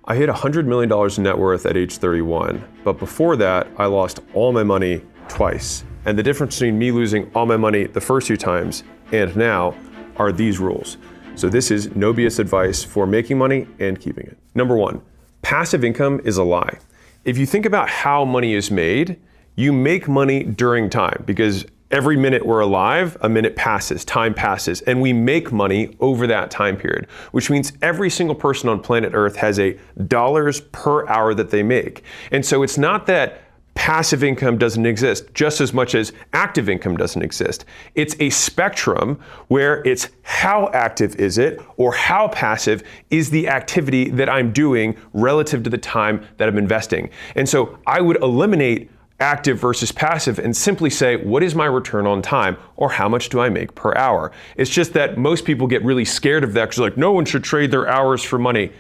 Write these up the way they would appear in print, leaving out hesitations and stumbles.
I hit $100 million in net worth at age 31, but before that, I lost all my money twice. And the difference between me losing all my money the first 2 times and now are these rules. So this is no BS advice for making money and keeping it. Number 1, passive income is a lie. If you think about how money is made, you make money during time because every minute we're alive, a minute passes, time passes, and we make money over that time period, which means every single person on planet Earth has a dollars per hour that they make. And so it's not that passive income doesn't exist just as much as active income doesn't exist. It's a spectrum where it's how active is it or how passive is the activity that I'm doing relative to the time that I'm investing. And so I would eliminate active versus passive and simply say, what is my return on time or how much do I make per hour? It's just that most people get really scared of that because like, no one should trade their hours for money.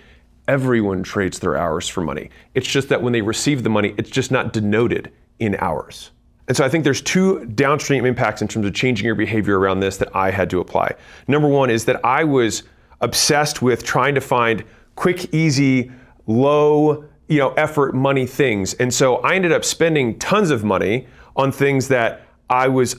Everyone trades their hours for money. It's just that when they receive the money, it's just not denoted in hours. And so I think there's 2 downstream impacts in terms of changing your behavior around this that I had to apply. Number 1 is that I was obsessed with trying to find quick, easy, low, effort money things. And so I ended up spending tons of money on things that I was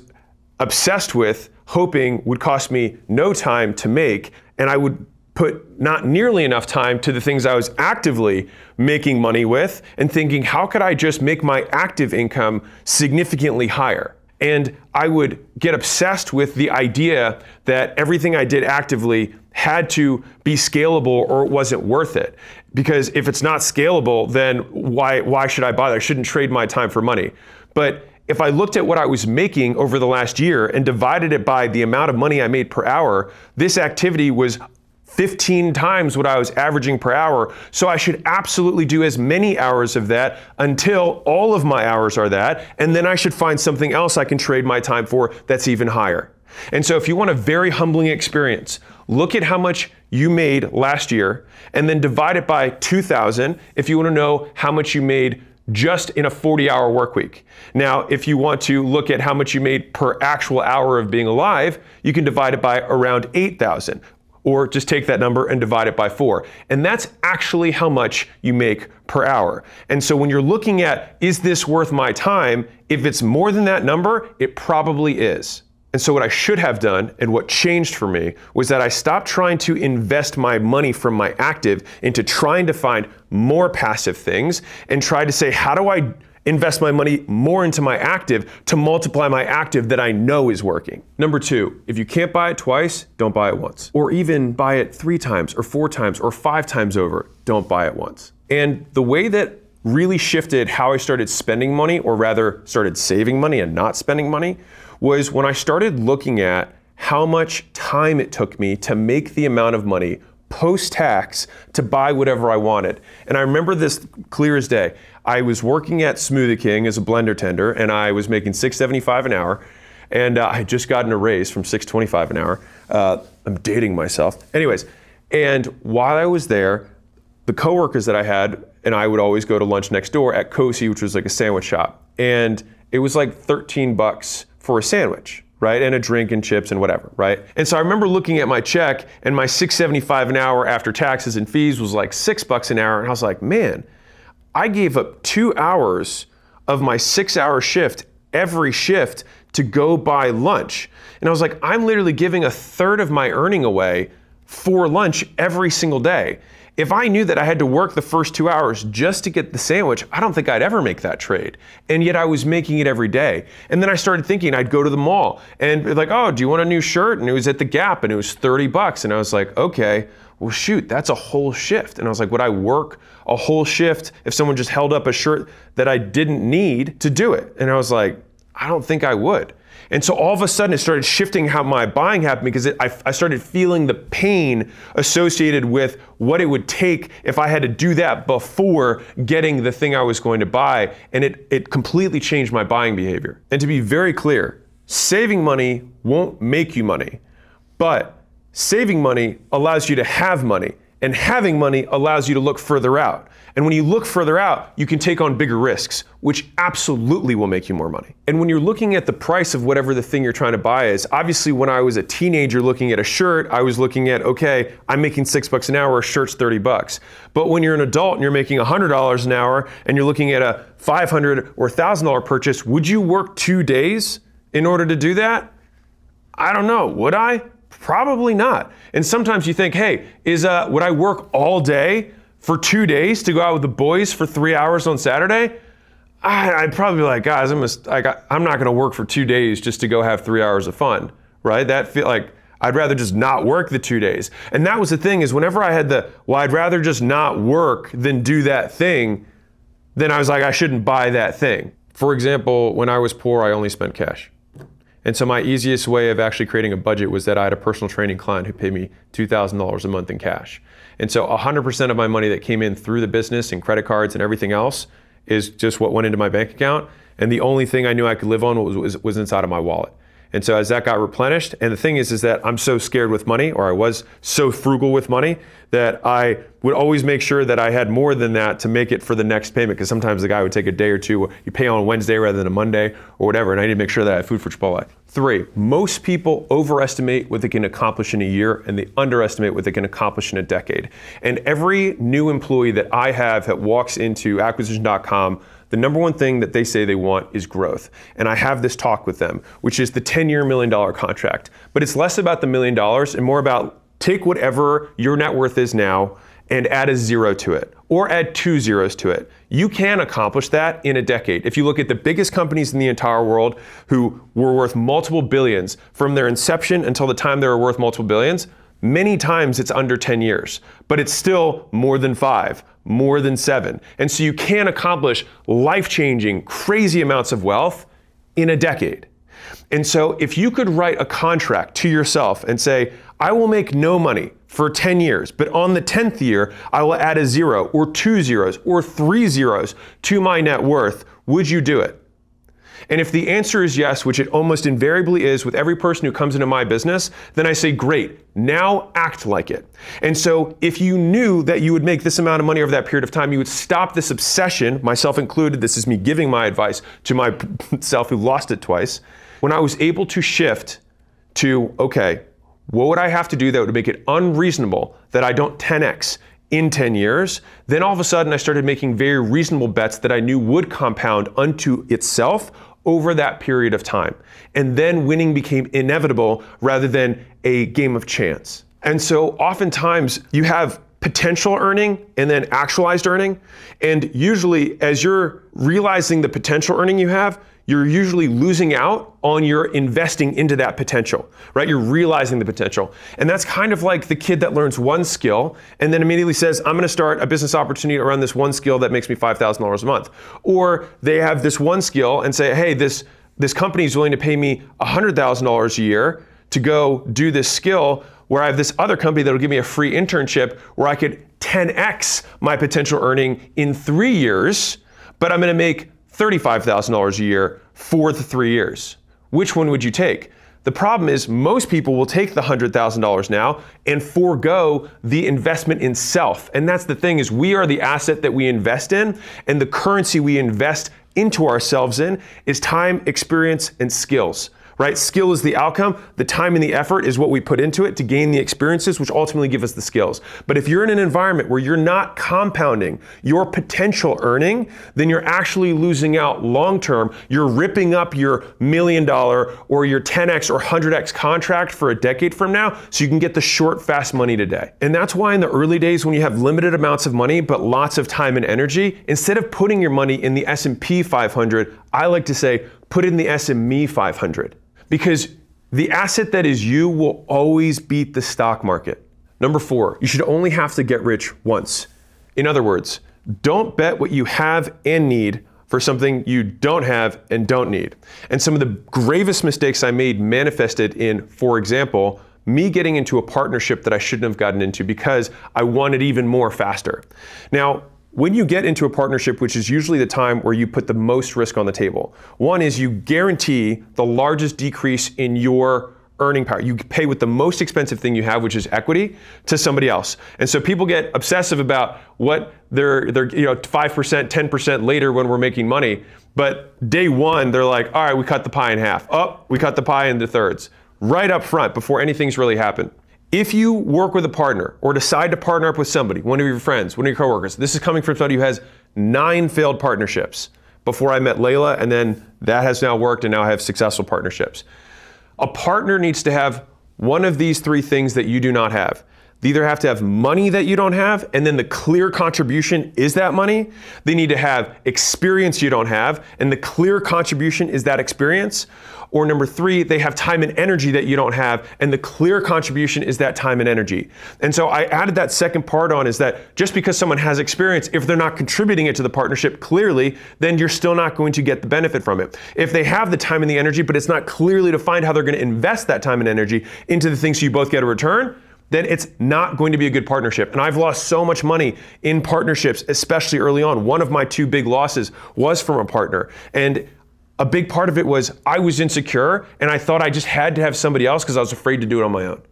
obsessed with, hoping would cost me no time to make. And I would put not nearly enough time to the things I was actively making money with and thinking, how could I just make my active income significantly higher? And I would get obsessed with the idea that everything I did actively had to be scalable or it wasn't worth it. Because if it's not scalable, then why should I bother? I shouldn't trade my time for money. But if I looked at what I was making over the last year and divided it by the amount of money I made per hour, this activity was 15 times what I was averaging per hour. So I should absolutely do as many hours of that until all of my hours are that. And then I should find something else I can trade my time for that's even higher. And so if you want a very humbling experience, look at how much you made last year and then divide it by 2,000 if you want to know how much you made just in a 40-hour work week. Now, if you want to look at how much you made per actual hour of being alive, you can divide it by around 8,000. Or just take that number and divide it by 4. And that's actually how much you make per hour. And so when you're looking at, is this worth my time? If it's more than that number, it probably is. And so what I should have done and what changed for me was that I stopped trying to invest my money from my active into trying to find more passive things and tried to say, how do I invest my money more into my active to multiply my active that I know is working. Number 2, if you can't buy it twice, don't buy it once. Or even buy it 3 times or 4 times or 5 times over, don't buy it once. And the way that really shifted how I started spending money, or rather started saving money and not spending money, was when I started looking at how much time it took me to make the amount of money post-tax to buy whatever I wanted. And I remember this clear as day. I was working at Smoothie King as a blender tender, and I was making $6.75 an hour, and I had just gotten a raise from $6.25 an hour. I'm dating myself. Anyways, and while I was there, the coworkers that I had, and I would always go to lunch next door at Cosi, which was like a sandwich shop, and it was like $13 for a sandwich, right? And a drink and chips and whatever, right? And so I remember looking at my check, and my $6.75 an hour after taxes and fees was like $6 an hour, and I was like, man, I gave up 2 hours of my 6-hour shift every shift to go buy lunch. And I was like, I'm literally giving a third of my earning away for lunch every single day. If I knew that I had to work the first 2 hours just to get the sandwich, I don't think I'd ever make that trade. And yet I was making it every day. And then I started thinking I'd go to the mall and be like, oh, do you want a new shirt? And it was at the Gap and it was $30. And I was like, okay, well, shoot, that's a whole shift. And I was like, would I work a whole shift if someone just held up a shirt that I didn't need to do it? And I was like, I don't think I would. And so all of a sudden it started shifting how my buying happened, because I started feeling the pain associated with what it would take if I had to do that before getting the thing I was going to buy. And it completely changed my buying behavior. And to be very clear, saving money won't make you money, but saving money allows you to have money. And having money allows you to look further out. And when you look further out, you can take on bigger risks, which absolutely will make you more money. And when you're looking at the price of whatever the thing you're trying to buy is, obviously when I was a teenager looking at a shirt, I was looking at, okay, I'm making $6 an hour, a shirt's $30. But when you're an adult and you're making $100 an hour and you're looking at a $500 or $1,000 purchase, would you work 2 days in order to do that? I don't know, would I? Probably not. And sometimes you think, hey, would I work all day for 2 days to go out with the boys for 3 hours on Saturday? I'd probably be like, guys, I'm not gonna work for 2 days just to go have 3 hours of fun, right? That feel like, I'd rather just not work the 2 days. And that was the thing, is whenever I had I'd rather just not work than do that thing, then I was like, I shouldn't buy that thing. For example, when I was poor, I only spent cash. And so my easiest way of actually creating a budget was that I had a personal training client who paid me $2,000 a month in cash. And so 100% of my money that came in through the business and credit cards and everything else is just what went into my bank account. And the only thing I knew I could live on was inside of my wallet. And so as that got replenished, and the thing is that I'm so scared with money, or I was so frugal with money, that I would always make sure that I had more than that to make it for the next payment, because sometimes the guy would take a day or two, you pay on Wednesday rather than a Monday or whatever, and I need to make sure that I have food for Chipotle. 3, most people overestimate what they can accomplish in a year, and they underestimate what they can accomplish in a decade. And every new employee that I have that walks into acquisition.com, the number one thing that they say they want is growth. And I have this talk with them, which is the 10-year $1 million contract. But it's less about the $1 million and more about take whatever your net worth is now and add a 0 to it, or add 2 zeros to it. You can accomplish that in a decade. If you look at the biggest companies in the entire world who were worth multiple billions from their inception until the time they were worth multiple billions, many times it's under 10 years, but it's still more than 5, more than 7. And so you can accomplish life-changing, crazy amounts of wealth in a decade. And so if you could write a contract to yourself and say, I will make no money for 10 years, but on the 10th year, I will add a 0 or 2 zeros or 3 zeros to my net worth, would you do it? And if the answer is yes, which it almost invariably is with every person who comes into my business, then I say, great, now act like it. And so if you knew that you would make this amount of money over that period of time, you would stop this obsession, myself included. This is me giving my advice to myself who lost it twice. When I was able to shift to, okay, what would I have to do that would make it unreasonable that I don't 10x in 10 years, then all of a sudden I started making very reasonable bets that I knew would compound unto itself over that period of time. And then winning became inevitable rather than a game of chance. And so oftentimes you have potential earning and then actualized earning. And usually as you're realizing the potential earning you have, you're usually losing out on your investing into that potential, right? You're realizing the potential. And that's kind of like the kid that learns one skill and then immediately says, I'm gonna start a business opportunity around this one skill that makes me $5,000 a month. Or they have this one skill and say, hey, this company is willing to pay me $100,000 a year to go do this skill, where I have this other company that'll give me a free internship where I could 10x my potential earning in 3 years, but I'm gonna make $35,000 a year for the 3 years. Which one would you take? The problem is most people will take the $100,000 now and forego the investment in self. And that's the thing, is we are the asset that we invest in, and the currency we invest into ourselves in is time, experience, and skills. Right? Skill is the outcome. The time and the effort is what we put into it to gain the experiences, which ultimately give us the skills. But if you're in an environment where you're not compounding your potential earning, then you're actually losing out long term. You're ripping up your $1 million or your 10x or 100x contract for a decade from now so you can get the short, fast money today. And that's why in the early days when you have limited amounts of money but lots of time and energy, instead of putting your money in the S&P 500, I like to say, put it in the SME 500. Because the asset that is you will always beat the stock market. Number 4, you should only have to get rich once. In other words, don't bet what you have and need for something you don't have and don't need. And some of the gravest mistakes I made manifested in, for example, me getting into a partnership that I shouldn't have gotten into because I wanted even more faster. Now, when you get into a partnership, which is usually the time where you put the most risk on the table, one is you guarantee the largest decrease in your earning power. You pay with the most expensive thing you have, which is equity, to somebody else. And so people get obsessive about what they're 5%, 10% later when we're making money. But day one, they're like, all right, we cut the pie in half. Oh, we cut the pie into thirds. Right up front, before anything's really happened. If you work with a partner or decide to partner up with somebody, one of your friends, one of your coworkers, this is coming from somebody who has 9 failed partnerships before I met Layla, and then that has now worked, and now I have successful partnerships. A partner needs to have one of these 3 things that you do not have. They either have to have money that you don't have, and then the clear contribution is that money. They need to have experience you don't have, and the clear contribution is that experience. Or number 3, they have time and energy that you don't have, and the clear contribution is that time and energy. And so I added that second part on, is that just because someone has experience, if they're not contributing it to the partnership clearly, then you're still not going to get the benefit from it. If they have the time and the energy, but it's not clearly defined how they're going to invest that time and energy into the things so you both get a return, then it's not going to be a good partnership. And I've lost so much money in partnerships, especially early on. One of my 2 big losses was from a partner. And a big part of it was I was insecure, and I thought I just had to have somebody else because I was afraid to do it on my own.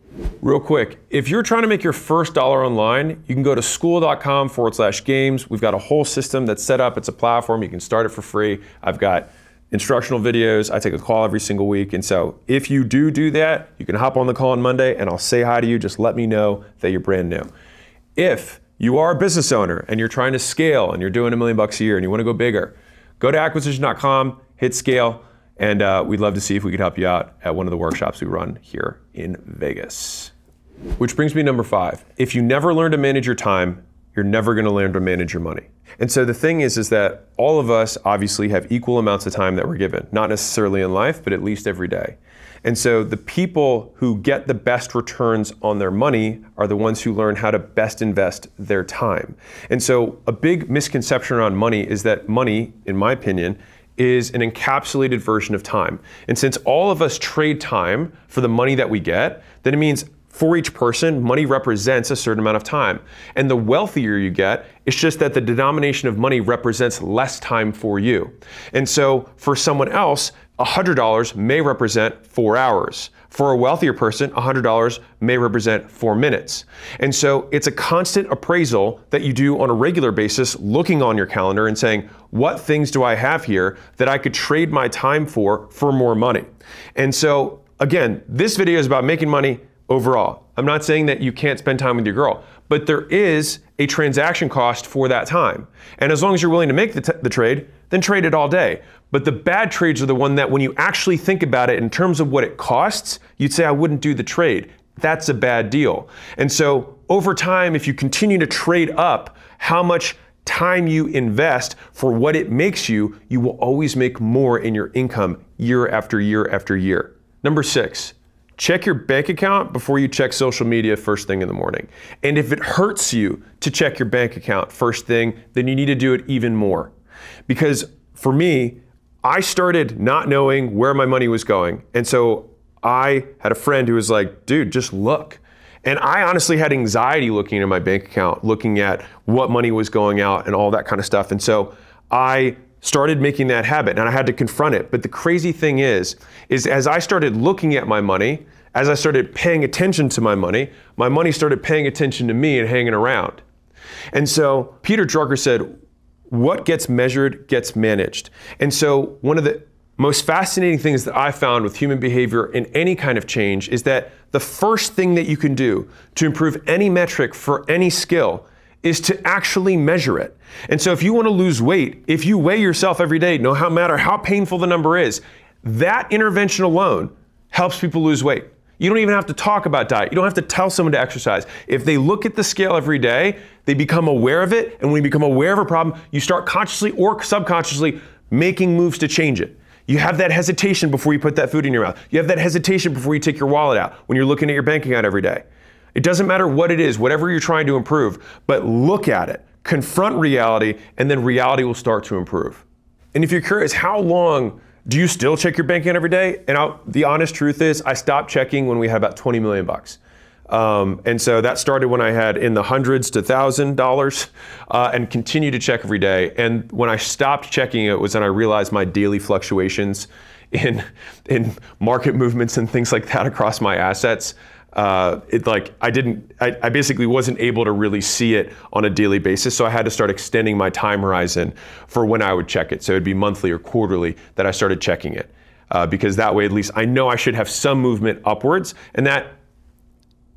Real quick, if you're trying to make your first dollar online, you can go to school.com/games. We've got a whole system that's set up. It's a platform. You can start it for free. I've got instructional videos. I take a call every single week. And so if you do that, you can hop on the call on Monday and I'll say hi to you. Just let me know that you're brand new. If you are a business owner and you're trying to scale and you're doing $1 million a year and you want to go bigger, go to acquisition.com, hit scale, and we'd love to see if we could help you out at one of the workshops we run here in Vegas. Which brings me to number 5. If you never learn to manage your time, you're never going to learn to manage your money. And so the thing is that all of us obviously have equal amounts of time that we're given, not necessarily in life, but at least every day. And so the people who get the best returns on their money are the ones who learn how to best invest their time. And so a big misconception around money is that money, in my opinion, is an encapsulated version of time. And since all of us trade time for the money that we get, then it means for each person, money represents a certain amount of time. And the wealthier you get, it's just that the denomination of money represents less time for you. And so for someone else, $100 may represent 4 hours. For a wealthier person, $100 may represent 4 minutes. And so it's a constant appraisal that you do on a regular basis, looking on your calendar and saying, what things do I have here that I could trade my time for more money? And so again, this video is about making money overall. I'm not saying that you can't spend time with your girl, but there is a transaction cost for that time. And as long as you're willing to make the trade, then trade it all day. But the bad trades are the one that when you actually think about it in terms of what it costs, you'd say, I wouldn't do the trade. That's a bad deal. And so over time, if you continue to trade up how much time you invest for what it makes you, you will always make more in your income year after year after year. Number 6. Check your bank account before you check social media first thing in the morning. And if it hurts you to check your bank account first thing, then you need to do it even more. Because for me, I started not knowing where my money was going. And so I had a friend who was like, dude, just look. And I honestly had anxiety looking at my bank account, looking at what money was going out and all that kind of stuff. And so I started making that habit and I had to confront it. But the crazy thing is as I started looking at my money, as I started paying attention to my money started paying attention to me and hanging around. And so Peter Drucker said, what gets measured gets managed. And so one of the most fascinating things that I found with human behavior in any kind of change is that the first thing that you can do to improve any metric for any skill is to actually measure it. And so if you want to lose weight, if you weigh yourself every day, no matter how painful the number is, that intervention alone helps people lose weight. You don't even have to talk about diet. You don't have to tell someone to exercise. If they look at the scale every day, they become aware of it. And when you become aware of a problem, you start consciously or subconsciously making moves to change it. You have that hesitation before you put that food in your mouth. You have that hesitation before you take your wallet out when you're looking at your bank account every day. It doesn't matter what it is, whatever you're trying to improve, but look at it, confront reality, and then reality will start to improve. And if you're curious, how long do you still check your bank account every day? And the honest truth is, I stopped checking when we had about 20 million bucks. And so that started when I had in the hundreds to $1,000 and continue to check every day. And when I stopped checking it was when I realized my daily fluctuations in market movements and things like that across my assets. I basically wasn't able to really see it on a daily basis, so I had to start extending my time horizon for when I would check it. So it'd be monthly or quarterly that I started checking it, because that way at least I know I should have some movement upwards, and that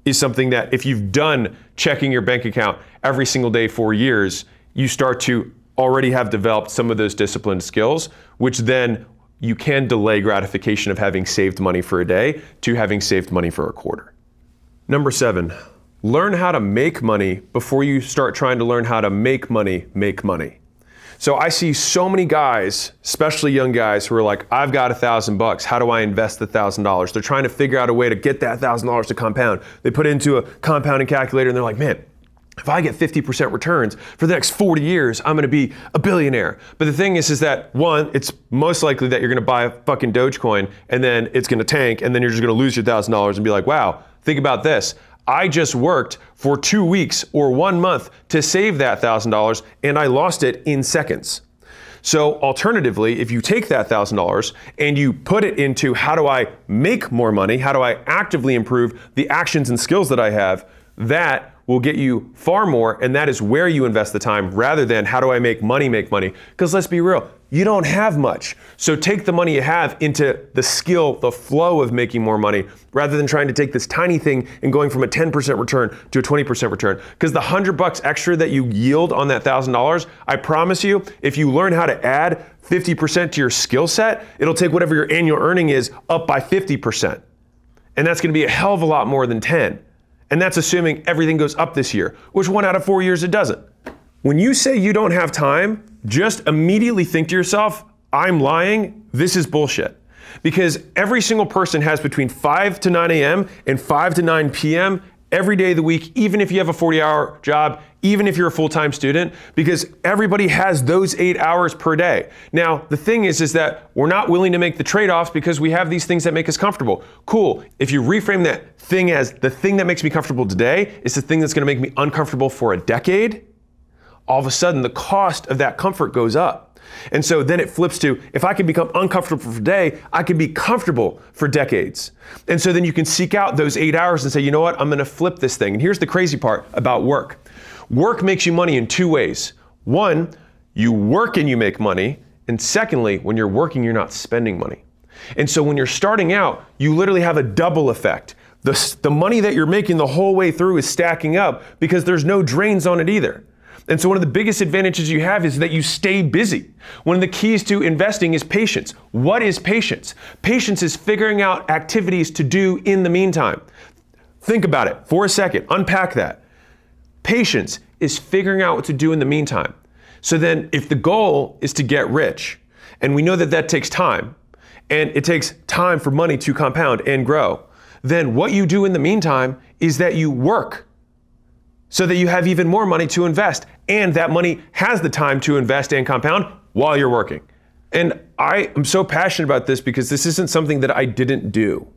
is something that if you've done checking your bank account every single day for years, you start to already have developed some of those disciplined skills, which then you can delay gratification of having saved money for a day to having saved money for a quarter. Number 7, learn how to make money before you start trying to learn how to make money make money. So I see so many guys, especially young guys, who are like, I've got $1,000. How do I invest the $1,000? They're trying to figure out a way to get that $1,000 to compound. They put it into a compounding calculator and they're like, man, if I get 50% returns for the next 40 years, I'm gonna be a billionaire. But the thing is that one, it's most likely that you're gonna buy a fucking Dogecoin and then it's gonna tank and then you're just gonna lose your $1,000 and be like, wow, think about this. I just worked for 2 weeks or 1 month to save that $1,000 and I lost it in seconds. So alternatively, if you take that $1,000 and you put it into how do I make more money, how do I actively improve the actions and skills that I have, that will get you far more, and that is where you invest the time rather than how do I make money make money. Because let's be real, you don't have much. So take the money you have into the skill, the flow of making more money, rather than trying to take this tiny thing and going from a 10% return to a 20% return. Because the $100 extra that you yield on that $1,000, I promise you, if you learn how to add 50% to your skill set, it'll take whatever your annual earning is up by 50%. And that's gonna be a hell of a lot more than 10. And that's assuming everything goes up this year, which 1 out of 4 years it doesn't. When you say you don't have time, just immediately think to yourself, I'm lying, this is bullshit. Because every single person has between 5 to 9 a.m. and 5 to 9 p.m. every day of the week, even if you have a 40-hour job, even if you're a full-time student, because everybody has those 8 hours per day. Now, the thing is that we're not willing to make the trade-offs because we have these things that make us comfortable. Cool, if you reframe that thing as the thing that makes me comfortable today is the thing that's gonna make me uncomfortable for a decade, all of a sudden the cost of that comfort goes up. And so then it flips to, if I can become uncomfortable for a day, I can be comfortable for decades. And so then you can seek out those 8 hours and say, you know what, I'm gonna flip this thing. And here's the crazy part about work. Work makes you money in 2 ways. One, you work and you make money. And secondly, when you're working, you're not spending money. And so when you're starting out, you literally have a double effect. The money that you're making the whole way through is stacking up because there's no drains on it either. And so one of the biggest advantages you have is that you stay busy. One of the keys to investing is patience. What is patience? Patience is figuring out activities to do in the meantime. Think about it for a second, unpack that. Patience is figuring out what to do in the meantime. So then if the goal is to get rich, and we know that that takes time, and it takes time for money to compound and grow, then what you do in the meantime is that you work so that you have even more money to invest, and that money has the time to invest and compound while you're working. And I am so passionate about this because this isn't something that I didn't do,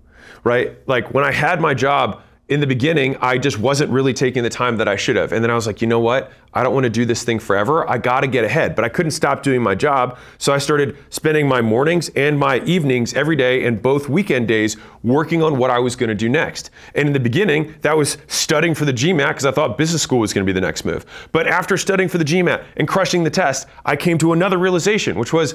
right? Like when I had my job, in the beginning, I just wasn't really taking the time that I should have. And then I was like, you know what? I don't want to do this thing forever. I got to get ahead. But I couldn't stop doing my job. So I started spending my mornings and my evenings every day and both weekend days working on what I was going to do next. And in the beginning, that was studying for the GMAT because I thought business school was going to be the next move. But after studying for the GMAT and crushing the test, I came to another realization, which was,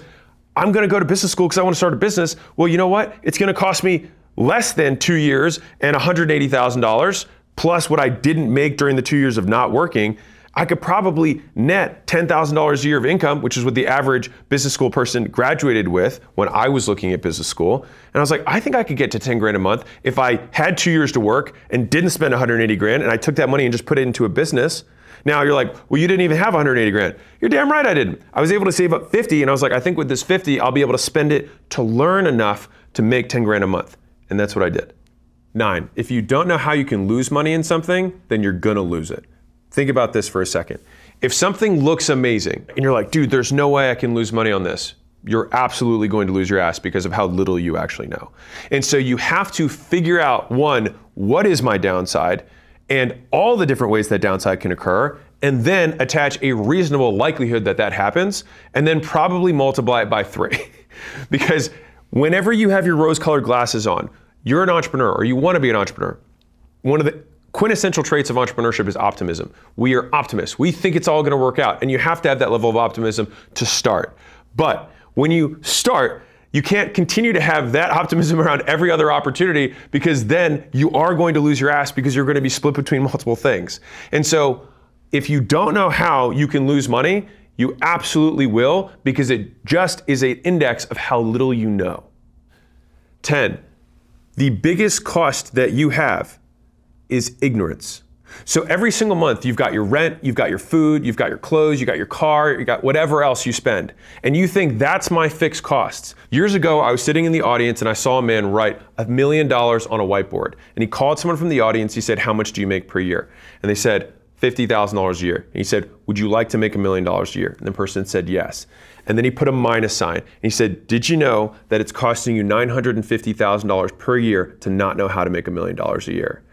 I'm going to go to business school because I want to start a business. Well, you know what? It's going to cost me less than 2 years and $180,000 plus what I didn't make during the 2 years of not working. I could probably net $10,000 a year of income, which is what the average business school person graduated with when I was looking at business school. And I was like, I think I could get to 10 grand a month if I had 2 years to work and didn't spend 180 grand and I took that money and just put it into a business. Now you're like, well, you didn't even have 180 grand. You're damn right I didn't. I was able to save up 50 and I was like, I think with this 50, I'll be able to spend it to learn enough to make 10 grand a month. And that's what I did. 9, if you don't know how you can lose money in something, then you're gonna lose it. Think about this for a second. If something looks amazing and you're like, dude, there's no way I can lose money on this, you're absolutely going to lose your ass because of how little you actually know. And so you have to figure out, one, what is my downside and all the different ways that downside can occur, and then attach a reasonable likelihood that that happens, and then probably multiply it by 3. Because Whenever you have your rose-colored glasses on, you're an entrepreneur or you want to be an entrepreneur. One of the quintessential traits of entrepreneurship is optimism. We are optimists. We think it's all going to work out, and you have to have that level of optimism to start. But when you start, you can't continue to have that optimism around every other opportunity, because then you are going to lose your ass because you're going to be split between multiple things. And so if you don't know how you can lose money, you absolutely will, because it just is an index of how little you know. 10, the biggest cost that you have is ignorance. So every single month, you've got your rent, you've got your food, you've got your clothes, you got your car, you got whatever else you spend. And you think that's my fixed costs. Years ago, I was sitting in the audience and I saw a man write $1 million on a whiteboard. And he called someone from the audience. He said, "How much do you make per year?" And they said, $50,000 a year. And he said, "Would you like to make $1 million a year?" And the person said yes. And then he put a minus sign. And he said, "Did you know that it's costing you $950,000 per year to not know how to make $1 million a year?"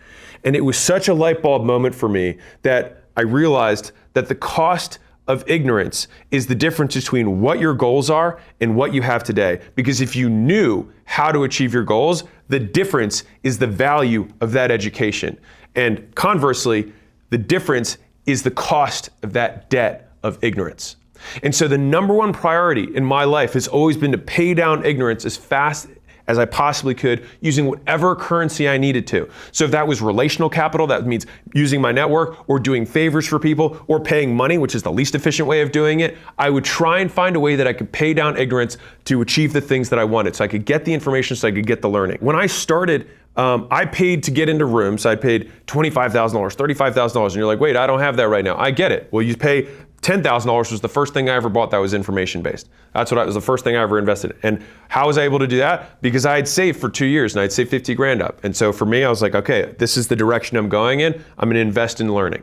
And it was such a light bulb moment for me that I realized that the cost of ignorance is the difference between what your goals are and what you have today. Because if you knew how to achieve your goals, the difference is the value of that education. And conversely, the difference is the cost of that debt of ignorance. And so the number one priority in my life has always been to pay down ignorance as fast as I possibly could, using whatever currency I needed to. So if that was relational capital, that means using my network or doing favors for people or paying money, which is the least efficient way of doing it, I would try and find a way that I could pay down ignorance to achieve the things that I wanted, so I could get the information, so I could get the learning. When I started, I paid to get into rooms. I paid $25,000, $35,000, and you're like, "Wait, I don't have that right now." I get it. Well, you pay $10,000 was the first thing I ever bought that was information-based. That's what was the first thing I ever invested in. And how was I able to do that? Because I had saved for 2 years and I'd saved 50 grand up. And so for me, I was like, okay, this is the direction I'm going in. I'm going to invest in learning.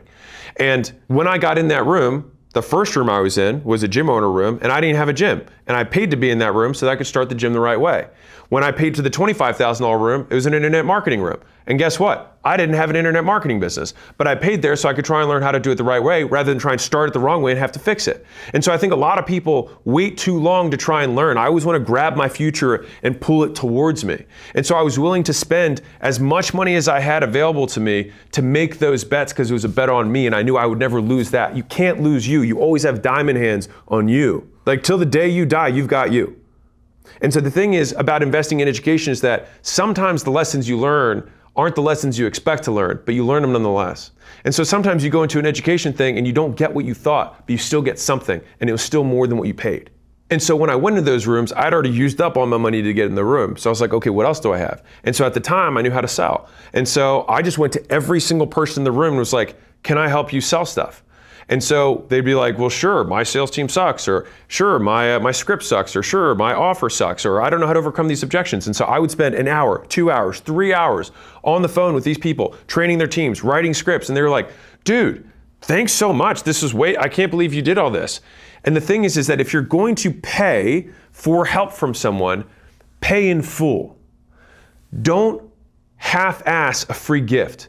And when I got in that room, the first room I was in was a gym owner room, and I didn't have a gym. And I paid to be in that room so that I could start the gym the right way. When I paid to the $25,000 room, it was an internet marketing room. And guess what? I didn't have an internet marketing business, but I paid there so I could try and learn how to do it the right way rather than try and start it the wrong way and have to fix it. And so I think a lot of people wait too long to try and learn. I always want to grab my future and pull it towards me. And so I was willing to spend as much money as I had available to me to make those bets, because it was a bet on me and I knew I would never lose that. You can't lose you. You always have diamond hands on you. Like till the day you die, you've got you. And so the thing is about investing in education is that sometimes the lessons you learn aren't the lessons you expect to learn, but you learn them nonetheless. And so sometimes you go into an education thing and you don't get what you thought, but you still get something, and it was still more than what you paid. And so when I went into those rooms, I'd already used up all my money to get in the room. So I was like, okay, what else do I have? And so at the time, I knew how to sell. And so I just went to every single person in the room and was like, "Can I help you sell stuff?" And so they'd be like, "Well, sure, my sales team sucks," or "Sure, my script sucks," or "Sure, my offer sucks," or "I don't know how to overcome these objections." And so I would spend an hour, 2 hours, 3 hours on the phone with these people, training their teams, writing scripts. And they were like, "Dude, thanks so much. I can't believe you did all this." And the thing is that if you're going to pay for help from someone, pay in full. Don't half-ass a free gift.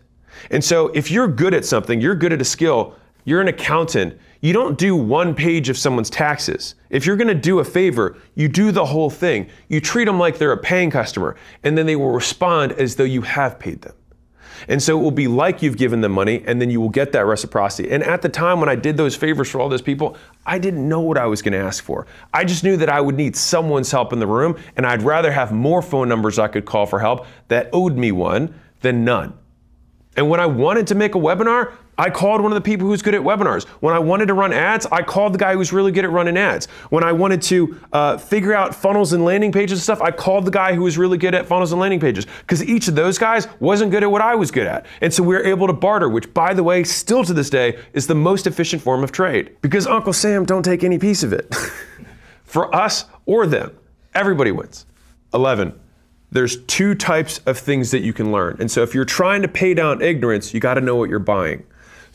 And so if you're good at something, you're good at a skill, you're an accountant, you don't do one page of someone's taxes. If you're gonna do a favor, you do the whole thing. You treat them like they're a paying customer, and then they will respond as though you have paid them. And so it will be like you've given them money, and then you will get that reciprocity. And at the time when I did those favors for all those people, I didn't know what I was gonna ask for. I just knew that I would need someone's help in the room, and I'd rather have more phone numbers I could call for help that owed me one than none. And when I wanted to make a webinar, I called one of the people who's good at webinars. When I wanted to run ads, I called the guy who's really good at running ads. When I wanted to figure out funnels and landing pages and stuff, I called the guy who was really good at funnels and landing pages, because each of those guys wasn't good at what I was good at. And so we were able to barter, which, by the way, still to this day, is the most efficient form of trade, because Uncle Sam don't take any piece of it. For us or them, everybody wins. 11. There's two types of things that you can learn. And so if you're trying to pay down ignorance, you got to know what you're buying.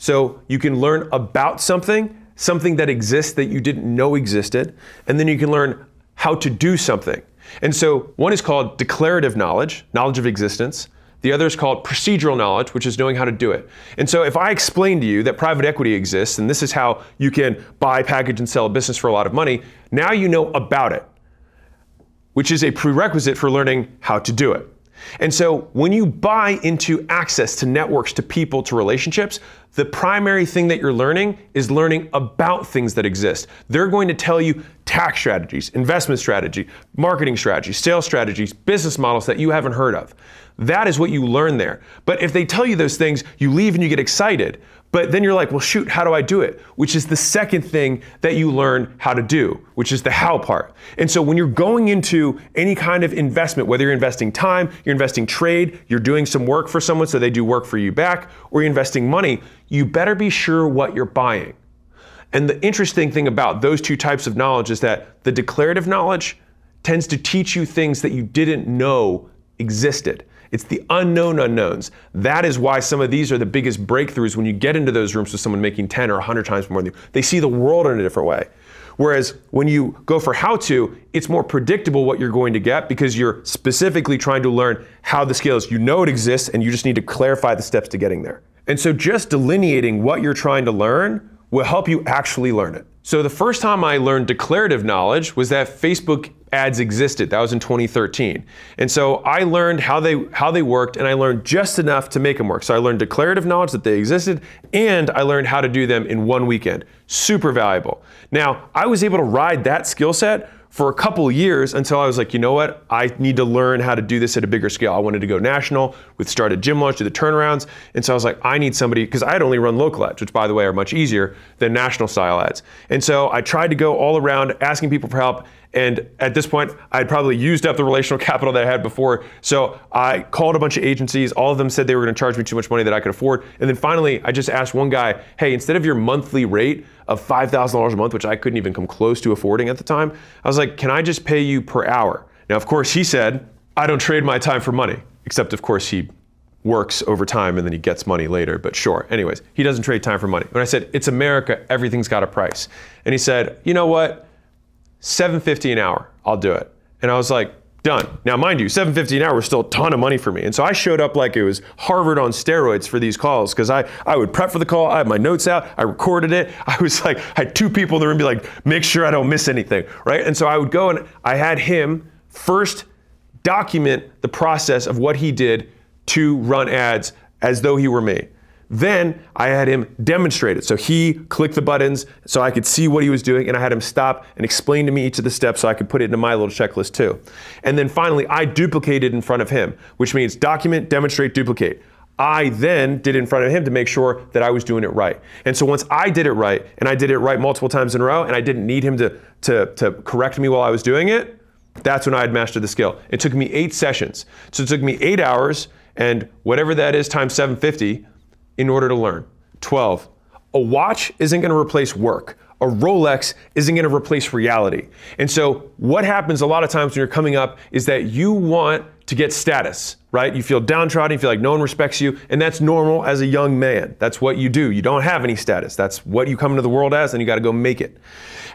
So you can learn about something that exists that you didn't know existed, and then you can learn how to do something. And so one is called declarative knowledge, knowledge of existence. The other is called procedural knowledge, which is knowing how to do it. And so if I explain to you that private equity exists, and this is how you can buy, package, and sell a business for a lot of money, now you know about it. which is a prerequisite for learning how to do it. And so when you buy into access to networks, to people, to relationships, the primary thing that you're learning is learning about things that exist. They're going to tell you tax strategies, investment strategy, marketing strategies, sales strategies, business models that you haven't heard of. That is what you learn there. But if they tell you those things, you leave and you get excited. But then you're like, well, shoot, how do I do it? Which is the second thing that you learn how to do, which is the how part. And so when you're going into any kind of investment, whether you're investing time, you're investing trade, you're doing some work for someone so they do work for you back, or you're investing money, you better be sure what you're buying. And the interesting thing about those two types of knowledge is that the declarative knowledge tends to teach you things that you didn't know existed. It's the unknown unknowns. That is why some of these are the biggest breakthroughs when you get into those rooms with someone making 10 or 100 times more than you. They see the world in a different way. Whereas when you go for how to, it's more predictable what you're going to get because you're specifically trying to learn how the scale is. You know it exists and you just need to clarify the steps to getting there. And so just delineating what you're trying to learn will help you actually learn it. So the first time I learned declarative knowledge was that Facebook ads existed. That was in 2013. And so I learned how they worked, and I learned just enough to make them work. So I learned declarative knowledge that they existed, and I learned how to do them in one weekend. Super valuable. Now, I was able to ride that skill set for a couple of years until I was like, you know what? I need to learn how to do this at a bigger scale. I wanted to go national, with start a gym launch, do the turnarounds. And so I was like, I need somebody, because I had only run local ads, which by the way are much easier than national style ads. And so I tried to go all around asking people for help. And at this point, I'd probably used up the relational capital that I had before. So I called a bunch of agencies. All of them said they were going to charge me too much money that I could afford. And then finally, I just asked one guy, hey, instead of your monthly rate of $5,000 a month, which I couldn't even come close to affording at the time, I was like, can I just pay you per hour? Now, of course, he said, I don't trade my time for money, except of course he works overtime and then he gets money later, but sure. Anyways, he doesn't trade time for money. When I said, it's America, everything's got a price. And he said, you know what? $7.50 an hour, I'll do it. And I was like, done. Now, mind you, $7.50 an hour was still a ton of money for me. And so I showed up like it was Harvard on steroids for these calls, because I would prep for the call, I had my notes out, I recorded it. I was like, I had two people in the room be like, make sure I don't miss anything, right? And so I would go and I had him first document the process of what he did to run ads as though he were me. Then I had him demonstrate it. So he clicked the buttons so I could see what he was doing, and I had him stop and explain to me each of the steps so I could put it into my little checklist too. And then finally, I duplicated in front of him, which means document, demonstrate, duplicate. I then did it in front of him to make sure that I was doing it right. And so once I did it right, and I did it right multiple times in a row, and I didn't need him to correct me while I was doing it, that's when I had mastered the skill. It took me 8 sessions. So it took me 8 hours, and whatever that is times 750, in order to learn. 12, a watch isn't going to replace work. A Rolex isn't going to replace reality. And so what happens a lot of times when you're coming up is that you want to get status, right? You feel downtrodden, you feel like no one respects you, and that's normal as a young man. That's what you do. You don't have any status. That's what you come into the world as, and you got to go make it.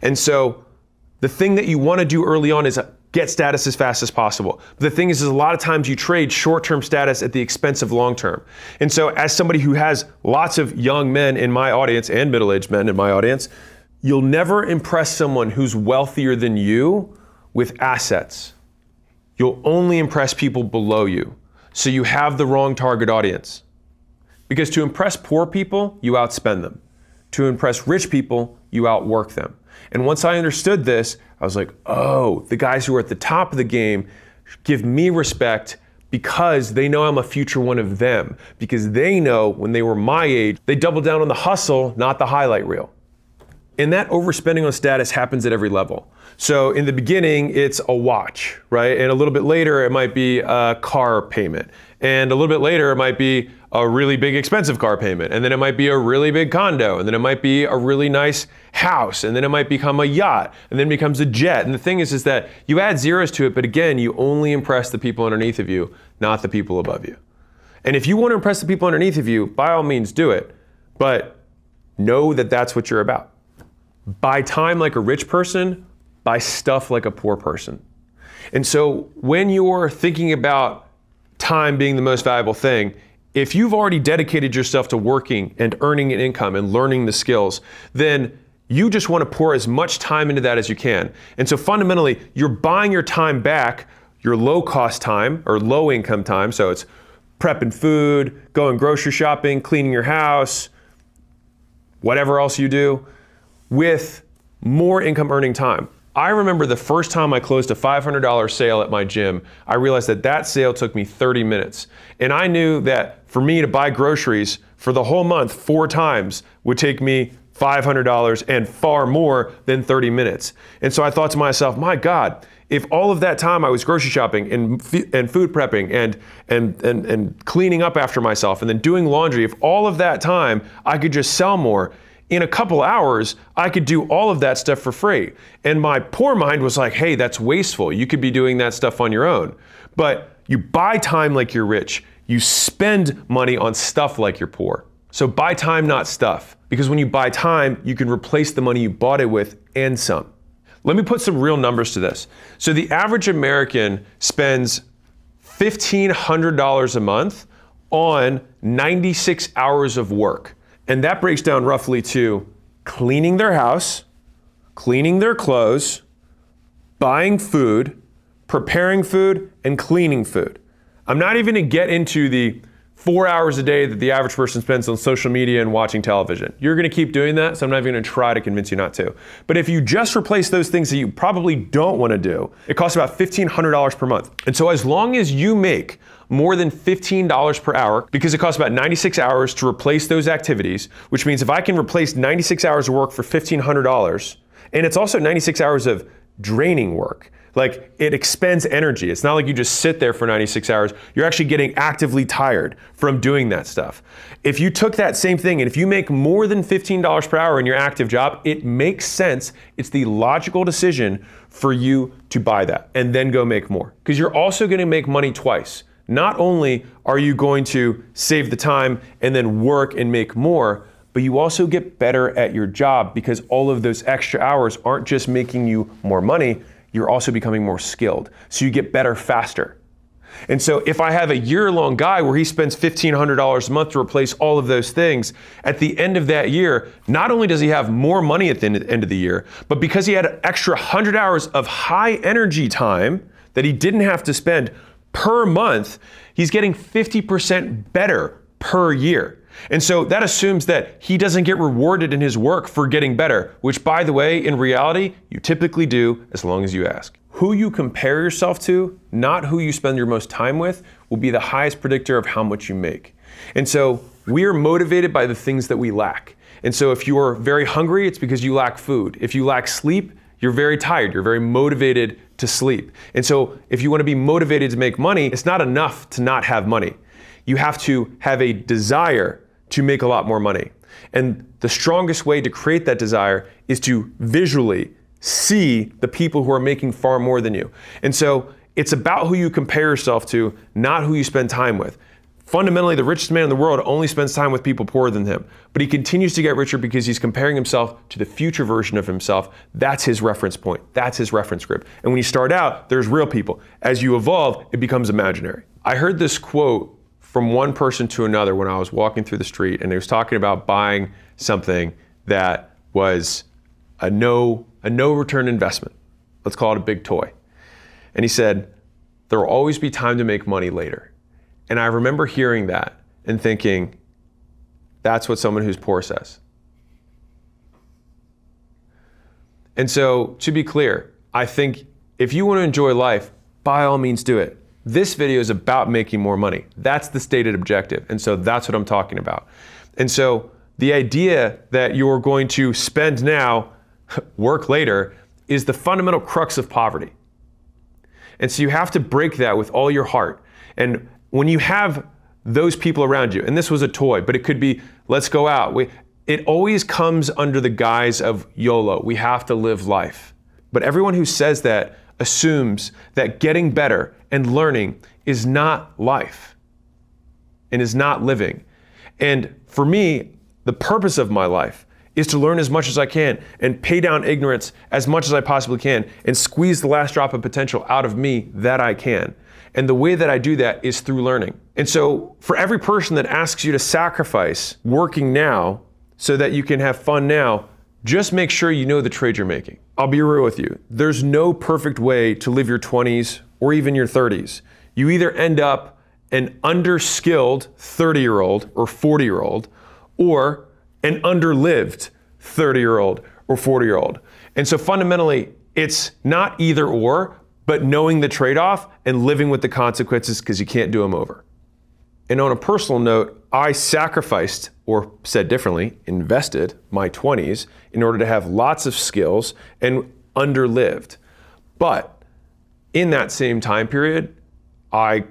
And so the thing that you want to do early on is get status as fast as possible. The thing is a lot of times you trade short-term status at the expense of long-term. And so as somebody who has lots of young men in my audience and middle-aged men in my audience, you'll never impress someone who's wealthier than you with assets. You'll only impress people below you. So you have the wrong target audience. Because to impress poor people, you outspend them. To impress rich people, you outwork them. And once I understood this, I was like, oh, the guys who are at the top of the game give me respect because they know I'm a future one of them. Because they know when they were my age, they doubled down on the hustle, not the highlight reel. And that overspending on status happens at every level. So in the beginning, it's a watch, right? And a little bit later, it might be a car payment. And a little bit later, it might be a really big expensive car payment. And then it might be a really big condo. And then it might be a really nice house. And then it might become a yacht. And then it becomes a jet. And the thing is that you add zeros to it, but again, you only impress the people underneath of you, not the people above you. And if you want to impress the people underneath of you, by all means do it. But know that that's what you're about. Buy time like a rich person, buy stuff like a poor person. And so when you're thinking about time being the most valuable thing, if you've already dedicated yourself to working and earning an income and learning the skills, then You just want to pour as much time into that as you can. And so fundamentally, you're buying your time back, your low cost time or low income time. So it's prepping food, going grocery shopping, cleaning your house, whatever else you do, with more income earning time. I remember the first time I closed a $500 sale at my gym, I realized that that sale took me 30 minutes. And I knew that for me to buy groceries for the whole month 4 times would take me $500 and far more than 30 minutes. And so I thought to myself, my God, if all of that time I was grocery shopping and food prepping and cleaning up after myself and then doing laundry, if all of that time I could just sell more, in a couple hours, I could do all of that stuff for free. And my poor mind was like, hey, that's wasteful. You could be doing that stuff on your own. But you buy time like you're rich. You spend money on stuff like you're poor. So buy time, not stuff. Because when you buy time, you can replace the money you bought it with and some. Let me put some real numbers to this. So the average American spends $1,500 a month on 96 hours of work. And that breaks down roughly to cleaning their house, cleaning their clothes, buying food, preparing food, and cleaning food. I'm not even gonna get into the 4 hours a day that the average person spends on social media and watching television. You're gonna keep doing that, so I'm not even gonna try to convince you not to. But if you just replace those things that you probably don't wanna do, it costs about $1,500 per month. And so as long as you make more than $15 per hour, because it costs about 96 hours to replace those activities, which means if I can replace 96 hours of work for $1,500, and it's also 96 hours of draining work. Like, it expends energy. It's not like you just sit there for 96 hours. You're actually getting actively tired from doing that stuff. If you took that same thing and if you make more than $15 per hour in your active job, it makes sense. It's the logical decision for you to buy that and then go make more. Because you're also gonna make money twice. Not only are you going to save the time and then work and make more, but you also get better at your job because all of those extra hours aren't just making you more money, you're also becoming more skilled. So you get better faster. And so if I have a year-long guy where he spends $1,500 a month to replace all of those things, at the end of that year, not only does he have more money at the end of the year, but because he had an extra 100 hours of high energy time that he didn't have to spend per month, he's getting 50% better per year. And so that assumes that he doesn't get rewarded in his work for getting better, which, by the way, in reality, you typically do as long as you ask. Who you compare yourself to, not who you spend your most time with, will be the highest predictor of how much you make. And so we are motivated by the things that we lack. And so if you're very hungry, it's because you lack food. If you lack sleep, you're very tired. You're very motivated to sleep. And so if you want to be motivated to make money, it's not enough to not have money. You have to have a desire to make a lot more money. And the strongest way to create that desire is to visually see the people who are making far more than you. And so it's about who you compare yourself to, not who you spend time with. Fundamentally, the richest man in the world only spends time with people poorer than him, but he continues to get richer because he's comparing himself to the future version of himself. That's his reference point. That's his reference group. And when you start out, there's real people. As you evolve, it becomes imaginary. I heard this quote from one person to another when I was walking through the street, and he was talking about buying something that was a no return investment. Let's call it a big toy. And he said, there will always be time to make money later. And I remember hearing that and thinking, that's what someone who's poor says. And so, to be clear, I think if you want to enjoy life, by all means do it. This video is about making more money. That's the stated objective. And so that's what I'm talking about. And so the idea that you're going to spend now, work later, is the fundamental crux of poverty. And so you have to break that with all your heart. And when you have those people around you, and this was a toy, but it could be, let's go out. It always comes under the guise of YOLO. We have to live life. But everyone who says that assumes that getting better and learning is not life and is not living. And for me, the purpose of my life is to learn as much as I can and pay down ignorance as much as I possibly can and squeeze the last drop of potential out of me that I can. And the way that I do that is through learning. And so for every person that asks you to sacrifice working now so that you can have fun now, Just make sure you know the trade you're making. I'll be real with you. There's no perfect way to live your 20s or even your 30s. You either end up an underskilled 30-year-old or 40-year-old, or an underlived 30-year-old or 40-year-old. And so fundamentally, it's not either or, but knowing the trade-off and living with the consequences because you can't do them over. And on a personal note, I sacrificed, or said differently, invested my 20s in order to have lots of skills and underlived. But in that same time period, I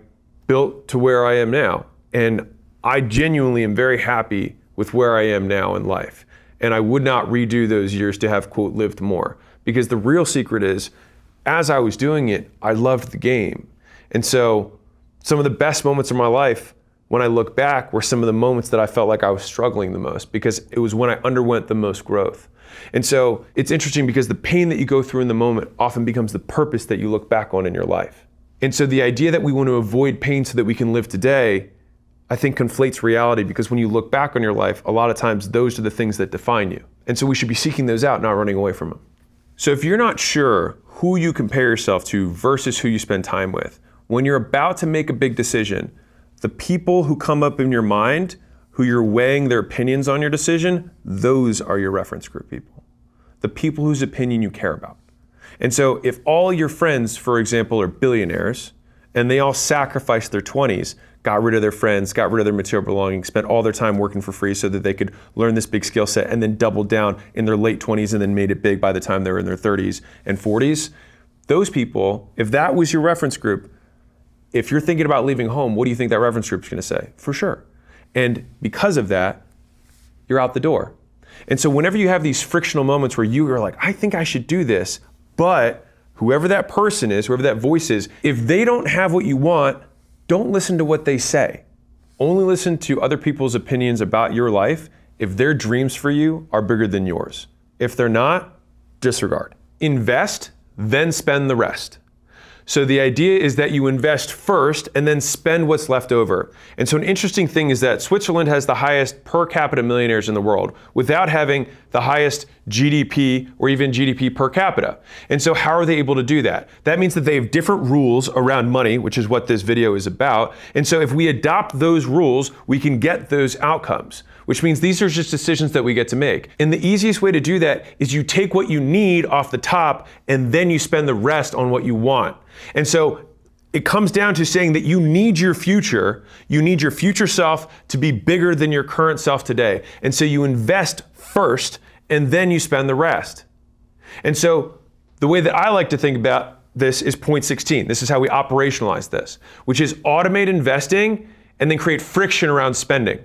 built to where I am now. And I genuinely am very happy with where I am now in life. And I would not redo those years to have, quote, lived more. Because the real secret is, as I was doing it, I loved the game. And so some of the best moments of my life, when I look back, were some of the moments that I felt like I was struggling the most, because it was when I underwent the most growth. And so it's interesting because the pain that you go through in the moment often becomes the purpose that you look back on in your life. And so the idea that we want to avoid pain so that we can live today, I think conflates reality, because when you look back on your life, a lot of times those are the things that define you. And so we should be seeking those out, not running away from them. So if you're not sure who you compare yourself to versus who you spend time with, when you're about to make a big decision, the people who come up in your mind, who you're weighing their opinions on your decision, those are your reference group people. The people whose opinion you care about. And so if all your friends, for example, are billionaires, and they all sacrificed their 20s, got rid of their friends, got rid of their material belongings, spent all their time working for free so that they could learn this big skill set, and then doubled down in their late 20s and then made it big by the time they were in their 30s and 40s, those people, if that was your reference group, if you're thinking about leaving home, what do you think that reference group is going to say? For sure. And because of that, you're out the door. And so whenever you have these frictional moments where you are like, I think I should do this, but whoever that person is, whoever that voice is, if they don't have what you want, don't listen to what they say. Only listen to other people's opinions about your life if their dreams for you are bigger than yours. If they're not, disregard. Invest, then spend the rest. So the idea is that you invest first and then spend what's left over. And so an interesting thing is that Switzerland has the highest per capita millionaires in the world without having the highest GDP or even GDP per capita. And so how are they able to do that? That means that they have different rules around money, which is what this video is about. And so if we adopt those rules, we can get those outcomes, which means these are just decisions that we get to make. And the easiest way to do that is you take what you need off the top and then you spend the rest on what you want. And so it comes down to saying that you need your future self to be bigger than your current self today. And so you invest first and then you spend the rest. And so the way that I like to think about this is point 16. This is how we operationalize this, which is automate investing and then create friction around spending.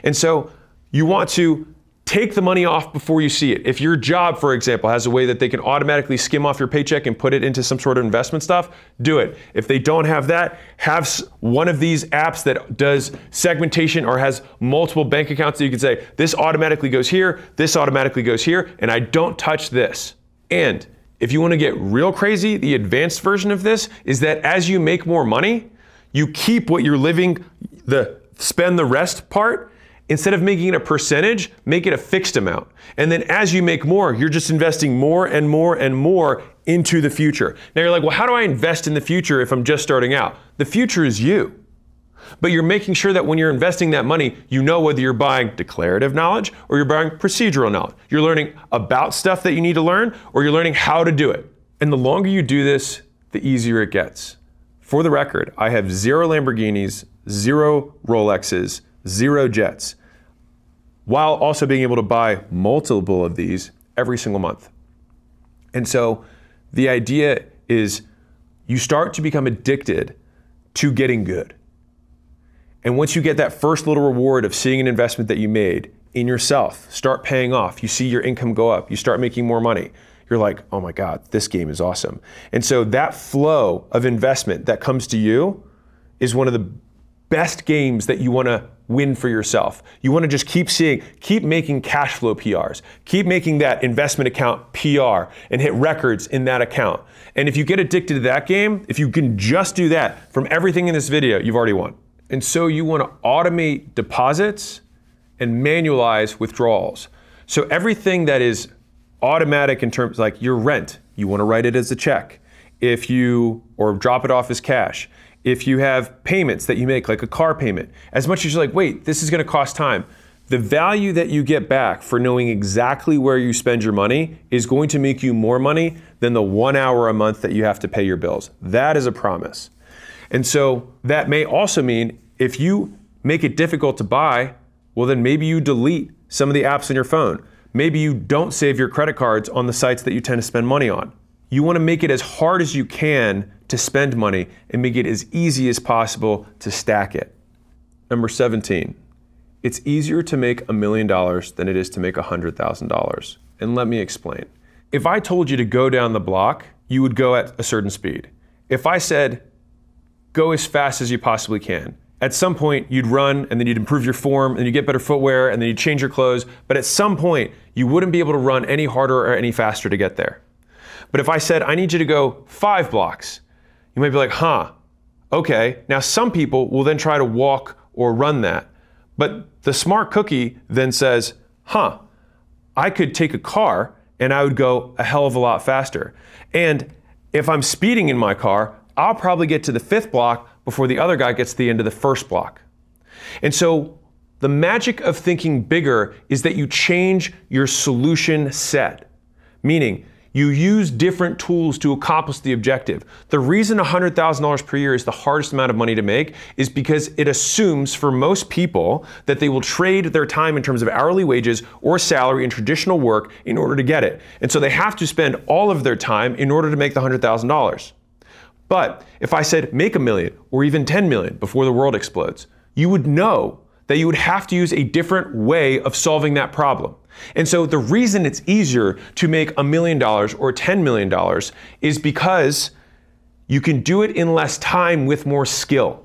And so you want to take the money off before you see it. If your job, for example, has a way that they can automatically skim off your paycheck and put it into some sort of investment stuff, do it. If they don't have that, have one of these apps that does segmentation or has multiple bank accounts that you can say, this automatically goes here, this automatically goes here, and I don't touch this. And if you want to get real crazy, the advanced version of this is that as you make more money, you keep what you're living, the spend the rest part. Instead of making it a percentage, make it a fixed amount. And then as you make more, you're just investing more and more and more into the future. Now you're like, well, how do I invest in the future if I'm just starting out? The future is you. But you're making sure that when you're investing that money, you know whether you're buying declarative knowledge or you're buying procedural knowledge. You're learning about stuff that you need to learn or you're learning how to do it. And the longer you do this, the easier it gets. For the record, I have 0 Lamborghinis, 0 Rolexes, 0 jets, while also being able to buy multiple of these every single month. And so the idea is you start to become addicted to getting good. And once you get that first little reward of seeing an investment that you made in yourself start paying off, you see your income go up, you start making more money, you're like, oh my God, this game is awesome. And so that flow of investment that comes to you is one of the best games that you want to win for yourself. You want to just keep making cash flow PRs, keep making that investment account PR and hit records in that account. And if you get addicted to that game, if you can just do that from everything in this video, you've already won. And so you want to automate deposits and manualize withdrawals. So everything that is automatic in terms like your rent, you want to write it as a check. Or drop it off as cash. If you have payments that you make, like a car payment, as much as you're like, wait, this is going to cost time, the value that you get back for knowing exactly where you spend your money is going to make you more money than the 1 hour a month that you have to pay your bills. That is a promise. And so that may also mean if you make it difficult to buy, well, then maybe you delete some of the apps on your phone. Maybe you don't save your credit cards on the sites that you tend to spend money on. You want to make it as hard as you can to spend money and make it as easy as possible to stack it. Number 17, it's easier to make $1 million than it is to make $100,000. And let me explain. If I told you to go down the block, you would go at a certain speed. If I said, go as fast as you possibly can, at some point you'd run and then you'd improve your form and you get better footwear and then you'd change your clothes. But at some point you wouldn't be able to run any harder or any faster to get there. But if I said, I need you to go 5 blocks, you might be like, okay. Now some people will then try to walk or run that. But the smart cookie then says, I could take a car and I would go a hell of a lot faster. And if I'm speeding in my car, I'll probably get to the 5th block before the other guy gets to the end of the 1st block. And so the magic of thinking bigger is that you change your solution set, meaning you use different tools to accomplish the objective. The reason $100,000 per year is the hardest amount of money to make is because it assumes for most people that they will trade their time in terms of hourly wages or salary in traditional work in order to get it. And so they have to spend all of their time in order to make the $100,000. But if I said make $1 million or even 10 million before the world explodes, you would know that you would have to use a different way of solving that problem. And so the reason it's easier to make $1 million or $10 million is because you can do it in less time with more skill.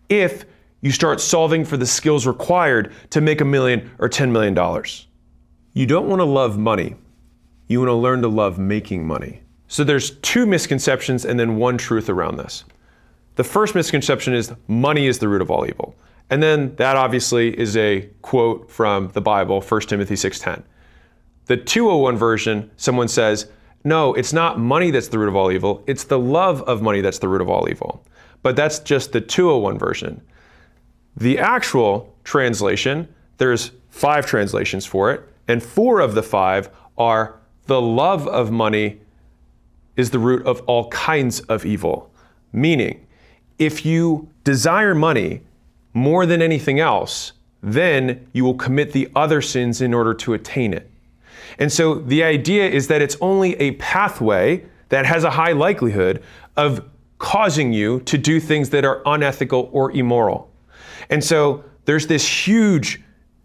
If you start solving for the skills required to make $1 million or $10 million. You don't want to love money. You want to learn to love making money. So there's 2 misconceptions and then 1 truth around this. The first misconception is money is the root of all evil. And then that obviously is a quote from the Bible, 1 Timothy 6:10. The 201 version, someone says, no, it's not money that's the root of all evil, it's the love of money that's the root of all evil. But that's just the 201 version. The actual translation, there's 5 translations for it, and 4 of the 5 are the love of money is the root of all kinds of evil. Meaning, if you desire money more than anything else, then you will commit the other sins in order to attain it. And so the idea is that it's only a pathway that has a high likelihood of causing you to do things that are unethical or immoral. And so there's this huge,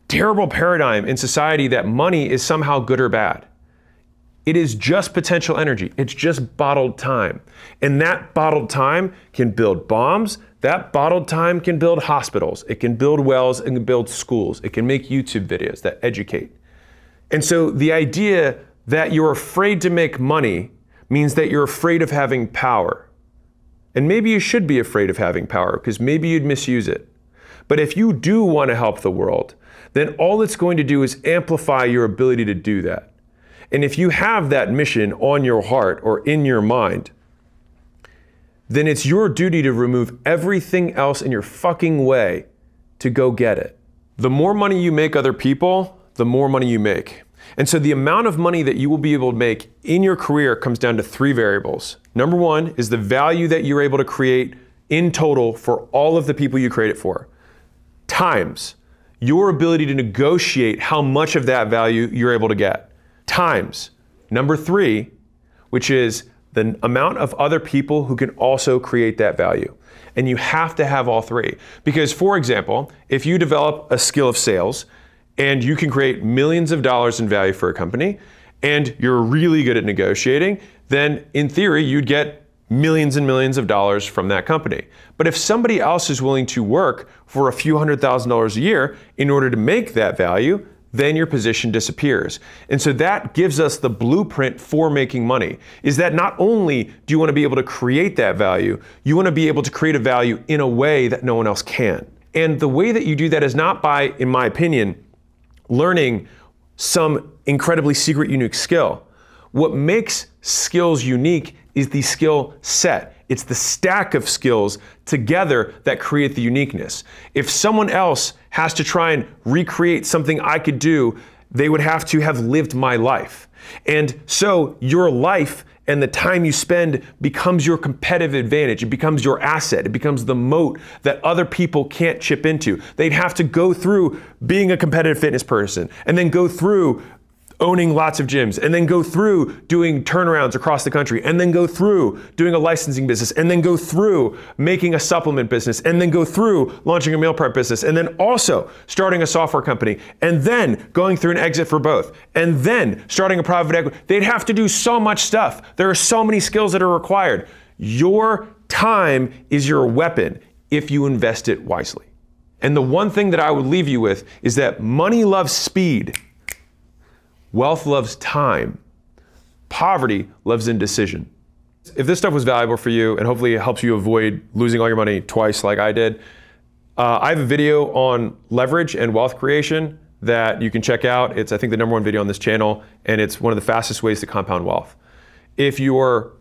terrible paradigm in society that money is somehow good or bad. It is just potential energy. It's just bottled time. And that bottled time can build bombs. That bottled time can build hospitals. It can build wells and can build schools. It can make YouTube videos that educate. And so the idea that you're afraid to make money means that you're afraid of having power. And maybe you should be afraid of having power because maybe you'd misuse it. But if you do want to help the world, then all it's going to do is amplify your ability to do that. And if you have that mission on your heart or in your mind, then it's your duty to remove everything else in your fucking way to go get it. The more money you make other people, the more money you make. And so the amount of money that you will be able to make in your career comes down to 3 variables. Number 1 is the value that you're able to create in total for all of the people you create it for, times your ability to negotiate how much of that value you're able to get, times number 3, which is the amount of other people who can also create that value. And you have to have all 3. Because, for example, if you develop a skill of sales and you can create millions of dollars in value for a company and you're really good at negotiating, then in theory, you'd get millions and millions of dollars from that company. But if somebody else is willing to work for a few $100,000 a year in order to make that value, then your position disappears. And so that gives us the blueprint for making money, is that not only do you want to be able to create that value, you want to be able to create a value in a way that no one else can. And the way that you do that is not by, in my opinion, learning some incredibly secret, unique skill. What makes skills unique is the skill set. It's the stack of skills together that create the uniqueness. If someone else has to try and recreate something I could do, they would have to have lived my life. And so your life and the time you spend becomes your competitive advantage. It becomes your asset. It becomes the moat that other people can't chip into. They'd have to go through being a competitive fitness person and then go through owning lots of gyms, and then go through doing turnarounds across the country, and then go through doing a licensing business, and then go through making a supplement business, and then go through launching a meal prep business, and then also starting a software company, and then going through an exit for both, and then starting a private equity. They'd have to do so much stuff. There are so many skills that are required. Your time is your weapon if you invest it wisely. And the one thing that I would leave you with is that money loves speed. Wealth loves time. Poverty loves indecision. If this stuff was valuable for you and hopefully it helps you avoid losing all your money twice like I did, I have a video on leverage and wealth creation that you can check out. It's, I think, the #1 video on this channel, and it's one of the fastest ways to compound wealth. If you're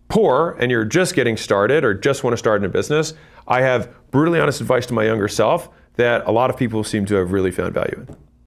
poor and you're just getting started or just want to start in a business, I have brutally honest advice to my younger self that a lot of people seem to have really found value in.